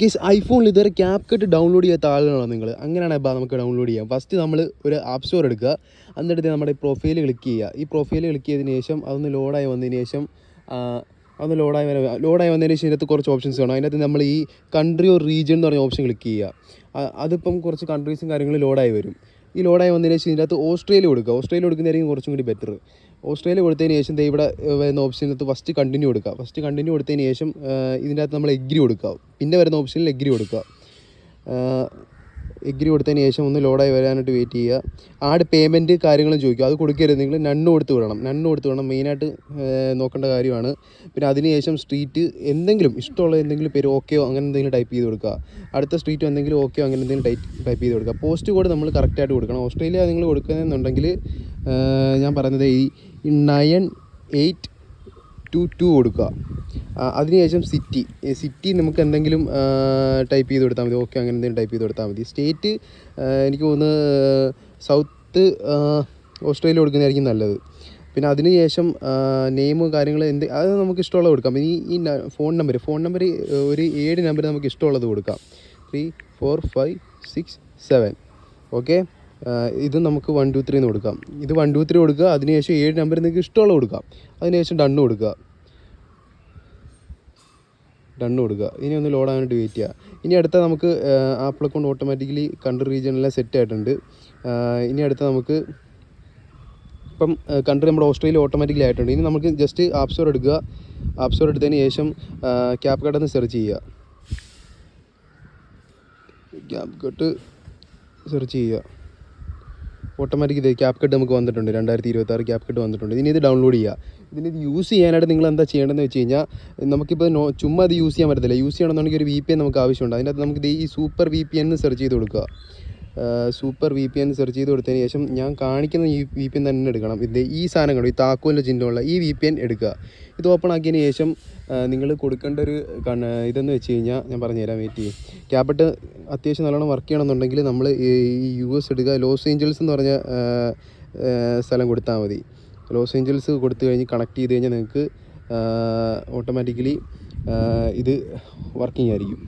Guys ഐഫോണിൽ ഇതുവരെ cap cut download ചെയ്യാത്ത ആളുകളാണോ നിങ്ങൾ? അങ്ങനെയാണ് നമുക്ക് ഡൗൺലോഡ് ചെയ്യാം. ഫസ്റ്റ് നമ്മൾ ഒരു ആപ്പ് സ്റ്റോർ എടുക്കുക, എന്നിട്ട് നമ്മുടെ പ്രൊഫൈൽ ക്ലിക്ക് ചെയ്യുക. ഈ പ്രൊഫൈൽ ക്ലിക്ക് ചെയ്തതിന് ശേഷം അതൊന്ന് ലോഡായി വന്നതിന് ശേഷം അതൊന്ന് ലോഡായി വന്നതിന് ശേഷം ഇതിനകത്ത് കുറച്ച് ഓപ്ഷൻസ് വേണം. അതിനകത്ത് നമ്മൾ ഈ കൺട്രി ഓർ റീജിയൻ എന്ന് പറഞ്ഞ ഓപ്ഷൻ ക്ലിക്ക് ചെയ്യുക. അതിപ്പം കുറച്ച് കൺട്രീസും കാര്യങ്ങളും ലോഡായി വരും. ഈ ലോഡായി വന്നതിന് ശേഷം ഇതിനകത്ത് ഓസ്ട്രേലിയ കൊടുക്കുക. ഓസ്ട്രേലിയ കൊടുക്കുന്നതായിരിക്കും കുറച്ചും കൂടി ബെറ്റർ. ഓസ്ട്രേലിയ കൊടുത്തതിന് ശേഷം ഇവിടെ വരുന്ന ഓപ്ഷനകത്ത് ഫസ്റ്റ് കണ്ടിന്യൂ കൊടുക്കുക. ഫസ്റ്റ് കണ്ടിന്യൂ കൊടുത്തതിന് ശേഷം ഇതിൻ്റെ അകത്ത് നമ്മൾ എഗ്രി കൊടുക്കുക. പിന്നെ വരുന്ന ഓപ്ഷനിൽ എഗ്രി കൊടുക്കുക. എഗ്രി കൊടുത്തതിന് ശേഷം ഒന്ന് ലോഡായി വരാനായിട്ട് വെയിറ്റ് ചെയ്യുക. ആഡ് പേയ്മെൻറ്റ് കാര്യങ്ങളും ചോദിക്കുക. അത് കൊടുക്കരുത്, നിങ്ങൾ നണ്ണ് കൊടുത്ത് വിടണം. മെയിനായിട്ട് നോക്കേണ്ട കാര്യമാണ്. പിന്നെ അതിന് ശേഷം സ്ട്രീറ്റ് എന്തെങ്കിലും ഇഷ്ടമുള്ള എന്തെങ്കിലും പേര് ഓക്കെയോ അങ്ങനെ എന്തെങ്കിലും ടൈപ്പ് ചെയ്ത് കൊടുക്കുക. അടുത്ത സ്ട്രീറ്റ് എന്തെങ്കിലും ഓക്കെയോ അങ്ങനെ എന്തെങ്കിലും ടൈപ്പ് ചെയ്ത് കൊടുക്കുക. പോസ്റ്റ് കോഡ് നമ്മൾ കറക്റ്റായിട്ട് കൊടുക്കണം. ഓസ്ട്രേലിയ നിങ്ങൾ കൊടുക്കുന്നതെന്നുണ്ടെങ്കിൽ ഞാൻ പറയുന്നത് ഈ 9822 കൊടുക്കുക. അതിനുശേഷം സിറ്റി നമുക്ക് എന്തെങ്കിലും ടൈപ്പ് ചെയ്ത് കൊടുത്താൽ മതി. ഓക്കെ, അങ്ങനെ എന്തെങ്കിലും ടൈപ്പ് ചെയ്ത് കൊടുത്താൽ മതി. സ്റ്റേറ്റ് എനിക്ക് തോന്നുന്നു സൗത്ത് ഓസ്ട്രേലിയ കൊടുക്കുന്നതായിരിക്കും നല്ലത്. പിന്നെ അതിന് ശേഷം നെയിമ് കാര്യങ്ങൾ അത് നമുക്ക് ഇഷ്ടമുള്ളത് കൊടുക്കാം. ഈ ഫോൺ നമ്പർ ഒരു 7 നമ്പർ നമുക്ക് ഇഷ്ടമുള്ളത് കൊടുക്കാം. 3 4 5 6 7. ഓക്കെ, ഇത് നമുക്ക് 1 2 3 എന്ന് കൊടുക്കാം. ഇത് 1 2 3 കൊടുക്കുക. അതിനുശേഷം 7 നമ്പർ നിങ്ങൾക്ക് ഇഷ്ടമുള്ളത് കൊടുക്കാം. അതിനുശേഷം ഡണ്ണ് കൊടുക്കുക. ഇനി ഒന്ന് ലോഡാകാനായിട്ട് വെയിറ്റ് ചെയ്യുക. ഇനി അടുത്ത നമുക്ക് ആപ്പിൾ അക്കൗണ്ട് ഓട്ടോമാറ്റിക്കലി കൺട്രി റീജിയനെല്ലാം സെറ്റ് ആയിട്ടുണ്ട്. ഇനി അടുത്ത നമുക്ക് ഇപ്പം കൺട്രി നമ്മുടെ ഓസ്ട്രേലിയ ഓട്ടോമാറ്റിക്കലി ആയിട്ടുണ്ട്. ഇനി നമുക്ക് ജസ്റ്റ് ആപ്പ് സ്റ്റോർ എടുക്കുക. ആപ്പ് സ്റ്റോർ എടുത്തതിന് ശേഷം ക്യാപ് കട്ട് സെർച്ച് ചെയ്യുക. ഓട്ടോമാറ്റിക്കലി ക്യാപ് കട്ട് നമുക്ക് വന്നിട്ടുണ്ട്. 2026 ക്യാപ് കട്ട് വന്നിട്ടുണ്ട്. ഇനി ഇത് ഡൗൺലോഡ് ചെയ്യുക. ഇത് യൂസ് ചെയ്യാനായിട്ട് നിങ്ങൾ എന്താ ചെയ്യേണ്ടതെന്ന് വെച്ച് കഴിഞ്ഞാൽ, നമുക്കിപ്പോൾ ചുമ്മാ അത് യൂസ് ചെയ്യാൻ പറ്റത്തില്ല. യൂസ് ചെയ്യണമെന്നുണ്ടെങ്കിൽ ഒരു VPN നമുക്ക് ആവശ്യമുണ്ട്. അതിനകത്ത് നമുക്ക് ഈ സൂപ്പർ VPN സെർച്ച് ചെയ്ത് കൊടുക്കുക. സൂപ്പർ VPN സെർച്ച് ചെയ്ത് കൊടുത്തതിന് ശേഷം ഞാൻ കാണിക്കുന്ന ഈ VPN തന്നെ എടുക്കണം. ഈ സാധനം കണ്ടു, ഈ താക്കോലിൻ്റെ ചിഹ്നമുള്ള ഈ VPN എടുക്കുക. ഇത് ഓപ്പൺ ആക്കിയതിന് ശേഷം നിങ്ങൾ കൊടുക്കേണ്ട ഒരു ഇതെന്ന് വെച്ച് കഴിഞ്ഞാൽ ഞാൻ പറഞ്ഞുതരാം, വെയിറ്റ് ചെയ്യും. ക്യാപ് അത്യാവശ്യം നല്ലോണം വർക്ക് ചെയ്യണമെന്നുണ്ടെങ്കിൽ നമ്മൾ ഈ US എടുക്കുക. ലോസ് ഏഞ്ചൽസ് എന്ന് പറഞ്ഞ സ്ഥലം കൊടുത്താൽ മതി. ലോസ് ഏഞ്ചൽസ് കൊടുത്തു കഴിഞ്ഞ് കണക്ട് ചെയ്ത് കഴിഞ്ഞാൽ നിങ്ങൾക്ക് ഓട്ടോമാറ്റിക്കലി ഇത് വർക്കിംഗ് ആയിരിക്കും.